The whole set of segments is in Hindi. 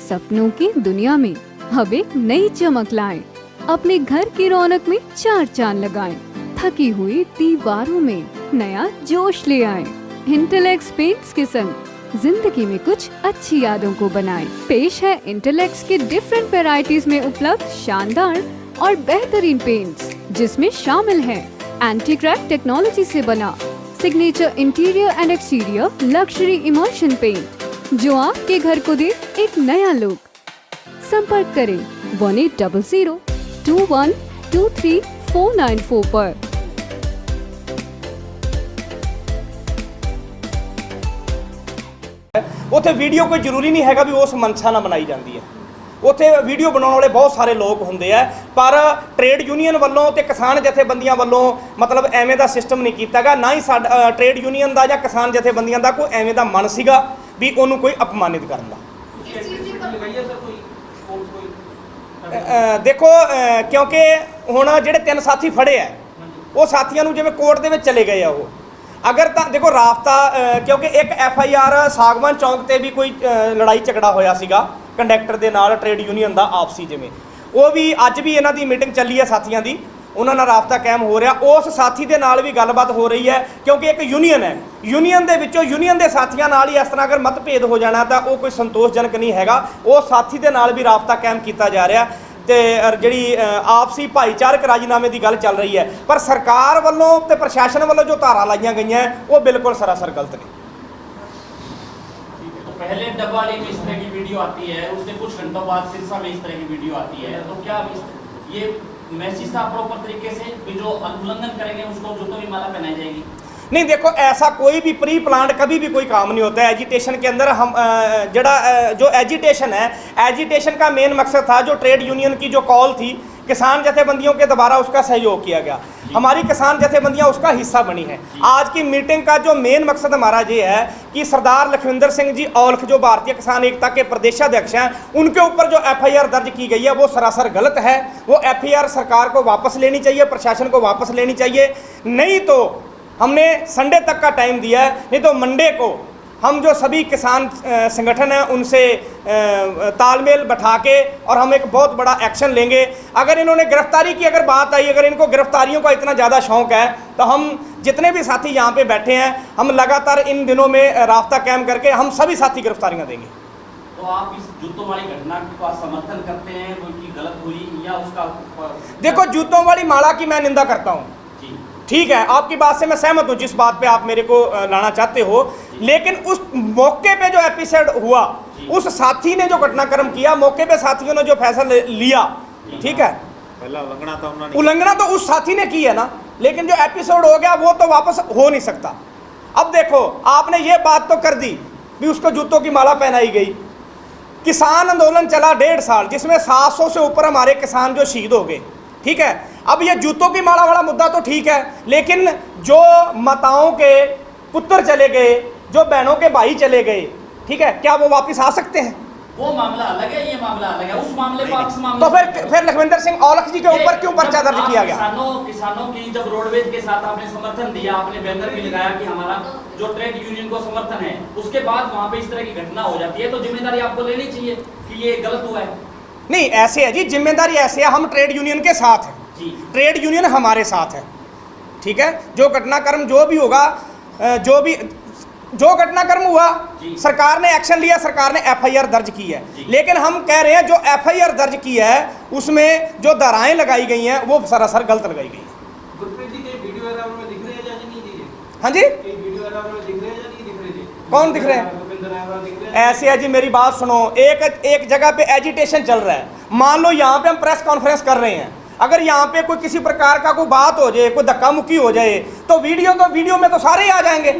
सपनों की दुनिया में अब एक नई चमक लाएं। अपने घर की रौनक में चार चांद लगाएं। थकी हुई दीवारों में नया जोश ले आएं। इंटेलेक्स पेंट्स के संग जिंदगी में कुछ अच्छी यादों को बनाएं। पेश है इंटेलेक्स के डिफरेंट वैरायटीज में उपलब्ध शानदार और बेहतरीन पेंट्स, जिसमें शामिल है एंटी क्रैक टेक्नोलॉजी से बना signature interior and exterior luxury immersion paint, जो आपके घर को दे एक नया लुक। संपर्क करें 1800-2123-494 पर। ਉੱਥੇ ਵੀਡੀਓ ਕੋਈ ਜ਼ਰੂਰੀ ਨਹੀਂ ਹੈਗਾ ਵੀ ਉਸ ਮਨਸ਼ਾ ਨਾਲ ਬਣਾਈ ਜਾਂਦੀ ਹੈ। ਉੱਥੇ ਵੀਡੀਓ ਬਣਾਉਣ ਵਾਲੇ ਬਹੁਤ ਸਾਰੇ ਲੋਕ ਹੁੰਦੇ ਆ, ਪਰ ਟ੍ਰੇਡ ਯੂਨੀਅਨ ਵੱਲੋਂ ਤੇ ਕਿਸਾਨ ਜਥੇਬੰਦੀਆਂ ਵੱਲੋਂ ਮਤਲਬ ਐਵੇਂ ਦਾ ਸਿਸਟਮ ਨਹੀਂ ਕੀਤਾਗਾ। ਨਾ ਹੀ ਸਾਡਾ ਟ੍ਰੇਡ ਯੂਨੀਅਨ ਦਾ ਜਾਂ ਕਿਸਾਨ ਜਥੇਬੰਦੀਆਂ ਦਾ ਕੋਈ ਐਵੇਂ ਦਾ ਮਨ ਸੀਗਾ ਵੀ ਉਹਨੂੰ ਕੋਈ ਅਪਮਾਨਿਤ ਕਰਨ ਦਾ। ਦੇਖੋ ਕਿਉਂਕਿ ਹੁਣ ਜਿਹੜੇ ਤਿੰਨ ਸਾਥੀ ਫੜੇ ਆ, ਉਹ ਸਾਥੀਆਂ ਨੂੰ ਜਿਵੇਂ ਕੋਰਟ ਦੇ ਵਿੱਚ ਚਲੇ ਗਏ ਆ ਉਹ, अगर तो देखो राबता क्योंकि एक FIR सागवान चौंक ते भी कोई लड़ाई झगड़ा होया सीगा कंडक्टर दे नाल ट्रेड यूनीअन दा आपसी, जिवें वो भी अज भी इन्हां दी मीटिंग चली है साथियों की, उन्हां नाल राबता कायम हो रहा। उस साथी दे नाल भी गलबात हो रही है क्योंकि एक यूनीअन है, यूनीअन दे विचों यूनीअन दे साथियां नाल ही इस तरह अगर मतभेद हो जाना तो वो कोई संतोषजनक नहीं हैगा। उस साथी दे नाल भी राबता कायम किया जा रहा ते जी आपसी भाईचारक राजीनामे की गल चल रही है, पर सरकार वालों ते प्रशासन वालों जो धारा लाइया गई हैं वो बिल्कुल सरासर गलत नहीं। तो पहले डब्बाली में इस तरह की वीडियो आती है, उससे कुछ घंटों बाद सिरसा में इस तरह की वीडियो आती है, तो क्या ये मैसेज था प्रॉपर तरीके से भी जो उल्लंघन करेंगे उसको जूतों की माला पहनाई जाएगी? नहीं, देखो ऐसा कोई भी प्री प्लान कभी भी कोई काम नहीं होता है। एजिटेशन के अंदर हम जो एजिटेशन है, एजिटेशन का मेन मकसद था जो ट्रेड यूनियन की जो कॉल थी किसान जथेबंदियों के द्वारा, उसका सहयोग किया गया। हमारी किसान जथेबंदियां उसका हिस्सा बनी है। आज की मीटिंग का जो मेन मकसद हमारा ये है कि सरदार लखविंदर सिंह जी औलख जो भारतीय किसान एकता के प्रदेशाध्यक्ष हैं, उनके ऊपर जो FIR दर्ज की गई है वो सरासर गलत है। वो FIR सरकार को वापस लेनी चाहिए, प्रशासन को वापस लेनी चाहिए। नहीं तो हमने संडे तक का टाइम दिया है, नहीं तो मंडे को हम जो सभी किसान संगठन हैं उनसे तालमेल बैठा के और हम एक बहुत बड़ा एक्शन लेंगे। अगर इन्होंने गिरफ्तारी की अगर बात आई, अगर इनको गिरफ्तारियों का इतना ज़्यादा शौक़ है तो हम जितने भी साथी यहाँ पे बैठे हैं, हम लगातार इन दिनों में राब्ता कायम करके हम सभी साथी गिरफ्तारियाँ देंगे। तो आप इस जूतों वाली घटना का समर्थन करते हैं, कोई गलत हुई या उसका? देखो, जूतों वाली माला की मैं निंदा करता हूँ, ठीक है, आपकी बात से मैं सहमत हूँ जिस बात पे आप मेरे को लाना चाहते हो, लेकिन उस मौके पे जो एपिसोड हुआ, उस साथी ने जो घटनाक्रम किया, मौके पे साथियों ने जो फैसला लिया, ठीक है, उल्लंघना तो उस साथी ने की है ना, लेकिन जो एपिसोड हो गया वो तो वापस हो नहीं सकता। अब देखो, आपने ये बात तो कर दी भी उसको जूतों की माला पहनाई गई। किसान आंदोलन चला 1.5 साल, जिसमें 700 से ऊपर हमारे किसान जो शहीद हो गए, ठीक है। अब ये जूतों की माला वाला मुद्दा तो ठीक है, लेकिन जो माताओं के पुत्र चले गए, जो बहनों के भाई चले गए, ठीक है, क्या वो वापस आ सकते हैं? वो मामला अलग है, ये मामला अलग है। उस मामले को आप तो फिर लखविंदर सिंह औलख जी के ऊपर क्यों पर्चा दर्ज किया गया? किसानों की जब रोडवेज के साथ आपने समर्थन दिया, आपने बैनर भी लगाया कि हमारा जो ट्रेड यूनियन को समर्थन है, उसके बाद वहाँ पे इस तरह की घटना हो जाती है, तो जिम्मेदारी आपको लेनी चाहिए कि ये गलत हुआ है। नहीं, ऐसे है जी, जिम्मेदारी ऐसे है, हम ट्रेड यूनियन के साथ हैं, ट्रेड यूनियन हमारे साथ है, ठीक है। जो घटनाक्रम जो भी होगा, जो घटनाक्रम हुआ, सरकार ने एक्शन लिया, सरकार ने FIR दर्ज की है, लेकिन हम कह रहे हैं जो FIR दर्ज की है उसमें जो धाराएं लगाई गई हैं वो सरासर गलत लगाई गई हैं। हाँ जी, कौन दिख रहे हैं? ऐसे है जी, मेरी बात सुनो, एक जगह पे एजिटेशन चल रहा है, मान लो यहाँ पे हम प्रेस कॉन्फ्रेंस कर रहे हैं, अगर यहाँ पे कोई किसी प्रकार का कोई बात हो जाए, कोई धक्का मुक्की हो जाए, तो वीडियो में तो सारे ही आ जाएंगे।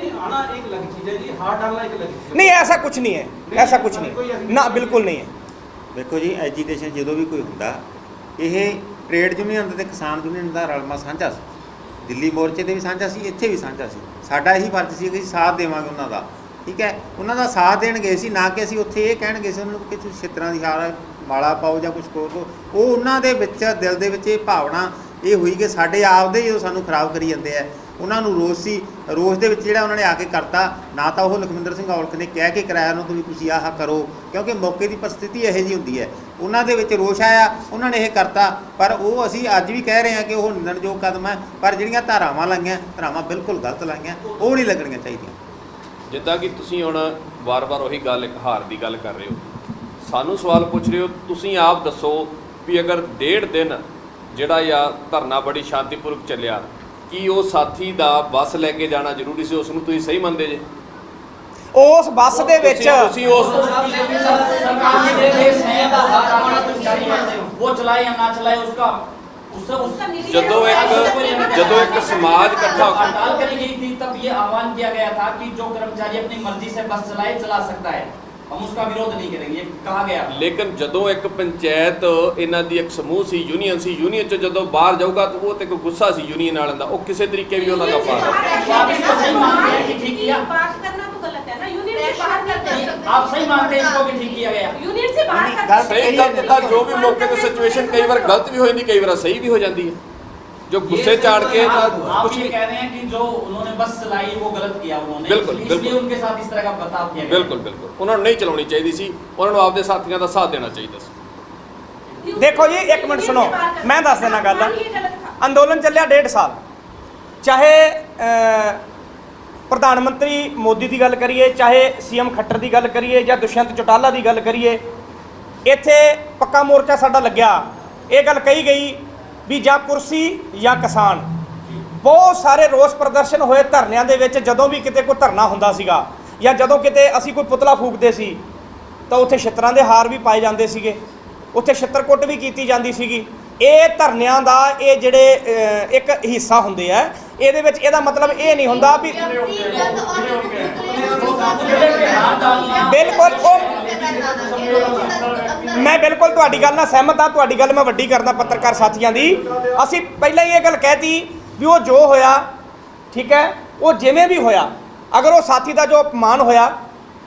नहीं, ऐसा कुछ नहीं है, ऐसा कुछ नहीं ना, बिल्कुल नहीं है। देखो जी, एजीटेशन जो भी कोई होंदा, ये ट्रेड यूनियन ते किसान यूनियन का रलमा साझा सी, दिल्ली मोर्चे ते भी साझा सी, इत्थे भी साझा सी। साडा यही फर्ज सी कि साथ देवांगे उन्हां दा, ठीक है, उन्हां दा साथ देण गए सी, ना कि असीं उत्थे ये कहण गए सी उन्हां नूं कि तुसीं छित्तरां दी हार माला पाओ या कुछ करो। वो उन्होंने दिल दे विच ये भावना ये हुई कि साढ़े आपदे जो सानू खराब करी जाते हैं, ਉਹਨਾਂ ਨੂੰ ਰੋਸ ਸੀ। ਰੋਸ ਦੇ ਵਿੱਚ ਜਿਹੜਾ ਉਹਨਾਂ ਨੇ ਆ ਕੇ ਕਰਤਾ, ਨਾ ਤਾਂ ਉਹ ਲਖਵਿੰਦਰ ਸਿੰਘ ਔਲਖ ਨੇ ਕਹਿ ਕੇ ਕਰਾਇਆ ਉਹਨੂੰ ਵੀ ਤੁਸੀਂ ਆਹ ਕਰੋ, ਕਿਉਂਕਿ ਮੌਕੇ ਦੀ ਪਰਿਸਥਿਤੀ ਇਹੋ ਜਿਹੀ ਹੁੰਦੀ ਹੈ। ਉਹਨਾਂ ਦੇ ਵਿੱਚ ਰੋਸ਼ ਆਇਆ, ਉਹਨਾਂ ਨੇ ਇਹ ਕਰਤਾ। ਪਰ ਉਹ ਅਸੀਂ ਅੱਜ ਵੀ ਕਹਿ ਰਹੇ ਹਾਂ ਕਿ ਉਹ ਨਿੰਦਣਯੋਗ ਕਦਮ ਹੈ, ਪਰ ਜਿਹੜੀਆਂ ਧਾਰਾਵਾਂ ਲਾਈਆਂ, ਧਾਰਾਵਾਂ ਬਿਲਕੁਲ ਗਲਤ ਲਾਈਆਂ, ਉਹ ਨਹੀਂ ਲੱਗਣੀਆਂ ਚਾਹੀਦੀਆਂ। ਜਿੱਦਾਂ ਕਿ ਤੁਸੀਂ ਹੁਣ ਵਾਰ-ਵਾਰ ਉਹੀ ਗੱਲ, ਇੱਕ ਹਾਰ ਦੀ ਗੱਲ ਕਰ ਰਹੇ ਹੋ, ਸਾਨੂੰ ਸਵਾਲ ਪੁੱਛ ਰਹੇ ਹੋ, ਤੁਸੀਂ ਆਪ ਦੱਸੋ ਵੀ ਅਗਰ 1.5 ਦਿਨ ਜਿਹੜਾ ਆ ਧਰਨਾ ਬੜੀ ਸ਼ਾਂਤੀਪੂਰਵਕ ਚੱਲਿਆ, ਕੀ ਉਹ ਸਾਥੀ ਦਾ ਬੱਸ ਲੈ ਕੇ ਜਾਣਾ ਜ਼ਰੂਰੀ ਸੀ? ਉਸ ਨੂੰ ਤੁਸੀਂ ਸਹੀ ਮੰਨਦੇ ਜੇ? ਉਸ ਬੱਸ ਦੇ ਵਿੱਚ ਤੁਸੀਂ ਉਸ वो चलाए या ना चलाए उसका ਜਦੋਂ ਇੱਕ ਸਮਾਜ ਇਕੱਠਾ हड़ताल करी गई थी तब ये आह्वान किया गया था कि जो कर्मचारी अपनी मर्जी से बस चलाए चला सकता है, हम उसका विरोध नहीं करेंगे, ये कहा गया। ਲੇਕਿਨ ਜਦੋਂ ਇੱਕ ਪੰਚਾਇਤ ਇਹਨਾਂ ਦੀ ਇੱਕ ਸਮੂਹ ਸੀ, ਯੂਨੀਅਨ ਸੀ, ਯੂਨੀਅਨ 'ਚ ਜਦੋਂ ਬਾਹਰ ਜਾਊਗਾ ਤਾਂ ਉਹ ਤੇ ਕੋਈ ਗੁੱਸਾ ਸੀ ਯੂਨੀਅਨ ਵਾਲਿਆਂ ਦਾ, ਉਹ ਕਿਸੇ ਤਰੀਕੇ ਵੀ ਉਹਨਾਂ ਦਾ आप इसको सही मानते हैं कि ठीक किया? बात करना तो गलत है ना, यूनियन से बाहर कर दे सकते हैं। आप सही मानते हैं इसको कि ठीक किया गया? यूनियन से बाहर कर गलत दे ਸਹੀ सकते हैं। ਤਾਂ ਜੋ ਵੀ ਮੌਕੇ ਤੇ ਸਿਚੁਏਸ਼ਨ ਕਈ ਵਾਰ ਗਲਤ ਵੀ ਹੋ ਜਾਂਦੀ, ਕਈ ਵਾਰ ਸਹੀ ਵੀ ਹੋ ਜਾਂਦੀ ਹੈ। ਜੋ ਗੁੱਸੇ ਚਾੜ ਕੇ आप ਕੁਝ ये ਨਹੀਂ, कह रहे हैं कि जो उन्होंने बस चलाई वो गलत किया उन्होंने, बिल्कुल, इसलिए बिल्कुल। उनके साथ इस तरह का बर्ताव किया गया। ਬਿਲਕੁਲ ਬਿਲਕੁਲ ਉਹਨਾਂ ਨੂੰ ਨਹੀਂ ਚਲਾਉਣੀ ਚਾਹੀਦੀ ਸੀ, ਉਹਨਾਂ ਨੂੰ ਆਪਦੇ ਸਾਥੀਆਂ ਦਾ ਸਾਥ ਦੇਣਾ ਚਾਹੀਦਾ ਸੀ। ਦੇਖੋ ਜੀ, ਇੱਕ ਮਿੰਟ ਸੁਣੋ, ਮੈਂ ਦੱਸ ਦੇਣਾ ਗੱਲ। ये गलत था। ਅੰਦੋਲਨ ਚੱਲਿਆ 1.5 ਸਾਲ, ਚਾਹੇ ਪ੍ਰਧਾਨ ਮੰਤਰੀ ਮੋਦੀ ਦੀ ਗੱਲ ਕਰੀਏ, ਚਾਹੇ ਸੀਐਮ ਖੱਟਰ ਦੀ ਗੱਲ ਕਰੀਏ, ਜਾਂ ਦੁਸ਼ਯੰਤ ਚੌਟਾਲਾ ਦੀ ਗੱਲ ਕਰੀਏ, ਇੱਥੇ ਪੱਕਾ ਮੋਰਚਾ ਸਾਡਾ ਲੱਗਿਆ। ਇਹ ਗੱਲ ਕਹੀ ਗਈ ਵੀ ਜਾਂ ਕੁਰਸੀ ਜਾਂ ਕਿਸਾਨ। ਬਹੁਤ ਸਾਰੇ ਰੋਸ ਪ੍ਰਦਰਸ਼ਨ ਹੋਏ ਧਰਨਿਆਂ ਦੇ ਵਿੱਚ। ਜਦੋਂ ਵੀ ਕਿਤੇ ਕੋਈ ਧਰਨਾ ਹੁੰਦਾ ਸੀਗਾ, ਜਾਂ ਜਦੋਂ ਕਿਤੇ ਅਸੀਂ ਕੋਈ ਪੁਤਲਾ ਫੂਕਦੇ ਸੀ, ਤਾਂ ਉੱਥੇ ਛਿੱਤਰਾਂ ਦੇ ਹਾਰ ਵੀ ਪਾਏ ਜਾਂਦੇ ਸੀਗੇ, ਉੱਥੇ ਛਿੱਤਰਕੁੱਟ ਵੀ ਕੀਤੀ ਜਾਂਦੀ ਸੀਗੀ। ਇਹ ਧਰਨਿਆਂ ਦਾ ਇਹ ਜਿਹੜੇ ਇੱਕ ਹਿੱਸਾ ਹੁੰਦੇ ਆ, ਇਹਦੇ ਵਿੱਚ ਇਹਦਾ ਮਤਲਬ ਇਹ ਨਹੀਂ ਹੁੰਦਾ ਵੀ ਬਿਲਕੁਲ ਮੈਂ ਬਿਲਕੁਲ ਤੁਹਾਡੀ ਗੱਲ ਨਾਲ ਸਹਿਮਤ ਹਾਂ। ਤੁਹਾਡੀ ਗੱਲ ਮੈਂ ਵੱਡੀ ਕਰਦਾ ਪੱਤਰਕਾਰ ਸਾਥੀਆਂ ਦੀ। ਅਸੀਂ ਪਹਿਲਾਂ ਹੀ ਇਹ ਗੱਲ ਕਹਿਤੀ ਵੀ ਉਹ ਜੋ ਹੋਇਆ ਠੀਕ ਹੈ, ਉਹ ਜਿਵੇਂ ਵੀ ਹੋਇਆ, ਅਗਰ ਉਹ ਸਾਥੀ ਦਾ ਜੋ ਅਪਮਾਨ ਹੋਇਆ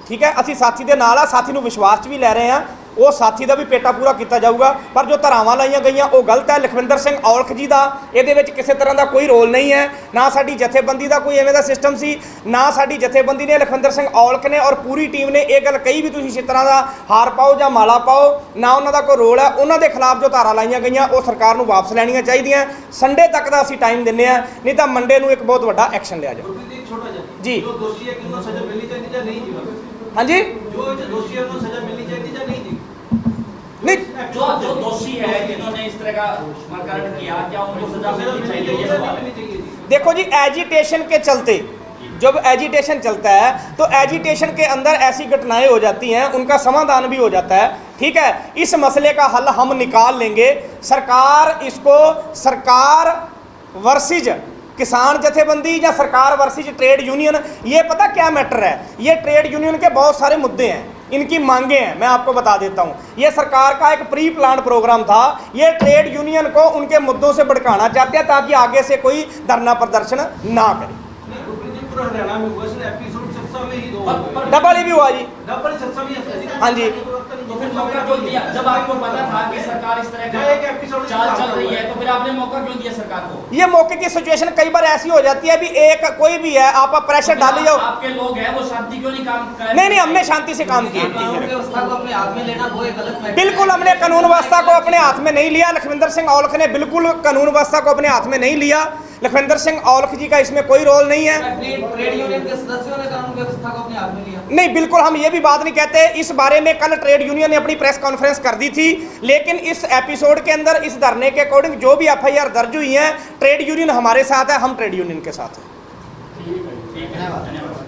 ਠੀਕ ਹੈ, ਅਸੀਂ ਸਾਥੀ ਦੇ ਨਾਲ ਆ, ਸਾਥੀ ਨੂੰ ਵਿਸ਼ਵਾਸ 'ਚ ਵੀ ਲੈ ਰਹੇ ਹਾਂ, ਉਹ ਸਾਥੀ ਦਾ ਵੀ ਪੇਟਾ ਪੂਰਾ ਕੀਤਾ ਜਾਊਗਾ। ਪਰ ਜੋ ਧਾਰਾਵਾਂ ਲਾਈਆਂ ਗਈਆਂ ਉਹ ਗਲਤ ਹੈ। ਲਖਵਿੰਦਰ ਸਿੰਘ ਔਲਖ ਜੀ ਦਾ ਇਹਦੇ ਵਿੱਚ ਕਿਸੇ ਤਰ੍ਹਾਂ ਦਾ ਕੋਈ ਰੋਲ ਨਹੀਂ ਹੈ, ਨਾ ਸਾਡੀ ਜਥੇਬੰਦੀ ਦਾ ਕੋਈ ਐਵੇਂ ਦਾ ਸਿਸਟਮ ਸੀ, ਨਾ ਸਾਡੀ ਜਥੇਬੰਦੀ ਨੇ, ਲਖਵਿੰਦਰ ਸਿੰਘ ਔਲਖ ਨੇ ਔਰ ਪੂਰੀ ਟੀਮ ਨੇ ਇਹ ਗੱਲ ਕਹੀ ਵੀ ਤੁਸੀਂ ਇਸ ਤਰ੍ਹਾਂ ਦਾ ਹਾਰ ਪਾਓ ਜਾਂ ਮਾਲਾ ਪਾਓ, ਨਾ ਉਹਨਾਂ ਦਾ ਕੋਈ ਰੋਲ ਹੈ। ਉਹਨਾਂ ਦੇ ਖਿਲਾਫ ਜੋ ਧਾਰਾ ਲਾਈਆਂ ਗਈਆਂ ਉਹ ਸਰਕਾਰ ਨੂੰ ਵਾਪਸ ਲੈਣੀਆਂ ਚਾਹੀਦੀਆਂ। ਸੰਡੇ ਤੱਕ ਦਾ ਅਸੀਂ ਟਾਈਮ ਦਿੰਦੇ ਹਾਂ, ਨਹੀਂ ਤਾਂ ਮੰਡੇ ਨੂੰ ਇੱਕ ਬਹੁਤ ਵੱਡਾ ਐਕਸ਼ਨ ਲਿਆ ਜਾਊ। ਜੀ ਜੋ ਦੋਸ਼ੀ ਹੈ ਕਿ ਉਹਨੂੰ ਸਜ਼ਾ ਮਿਲਣੀ ਚਾਹੀਦੀ ਜਾਂ ਨਹੀਂ ਜੀ? ਹਾਂਜੀ, ਜੋ ਦੋਸ਼ੀ ਹੈ ਉਹਨੂੰ ਸਜ਼ਾ ਮਿਲਣੀ ਚਾਹੀਦੀ ਜਾਂ नहीं जी? नहीं जो दोषी है जिन्होंने इस तरह का प्रकरण किया, क्या उनको सजा मिलनी चाहिए? ये सवाल है। देखो जी, एजिटेशन के चलते जब एजिटेशन चलता है तो एजिटेशन के अंदर ऐसी घटनाएं हो जाती हैं, उनका समाधान भी हो जाता है। ठीक है, इस मसले का हल हम निकाल लेंगे। सरकार इसको सरकार वर्सेज किसान जथेबंदी या सरकार वर्सेज ट्रेड यूनियन, ये पता क्या मैटर है? ये ट्रेड यूनियन के बहुत सारे मुद्दे हैं, इनकी मांगे हैं, मैं आपको बता देता हूँ। ये सरकार का एक प्री प्लान प्रोग्राम था। ये ट्रेड यूनियन को उनके मुद्दों से भड़काना चाहते हैं ताकि आगे से कोई धरना प्रदर्शन ना करे। पूरा हरियाणा में हुआ सर, एपिसोड सिरसा में ही दो डबल ही भी हुआ जी। डबल सिरसा में ही है। हाँ जी। तो फिर मौका क्यों दिया? जब आपको पता था कि सरकार इस तरह का एक एपिसोड चाल चल रही है, तो फिर आपने मौका क्यों दिया सरकार को? ये मौके की सिचुएशन कई बार ऐसी हो जाती है, अभी एक कोई भी है, आप प्रेशर डाली जाओ। आपके लोग हैं, वो शांति क्यों नहीं काम कर? नहीं, हमने शांति से काम किया। कानून व्यवस्था को अपने हाथ में लेना वो एक गलत मैटर है। बिल्कुल हमने कानून व्यवस्था को अपने हाथ में नहीं लिया। लखविंदर सिंह औलख ने बिल्कुल कानून व्यवस्था को अपने हाथ में नहीं लिया। लखविंदर सिंह औलख जी का इसमें कोई रोल नहीं है। ट्रेड यूनियन के सदस्यों ने कानून व्यवस्था को अपने हाथ में लिया। नहीं, बिल्कुल हम ये भी बात नहीं कहते। इस बारे में कल ट्रेड यूनियन ने अपनी प्रेस कॉन्फ्रेंस कर दी थी, लेकिन इस एपिसोड के अंदर इस धरने के अकॉर्डिंग जो भी एफआईआर दर्ज हुई है, ट्रेड यूनियन हमारे साथ है, हम ट्रेड यूनियन के साथ हैं। ठीक है, धन्यवाद।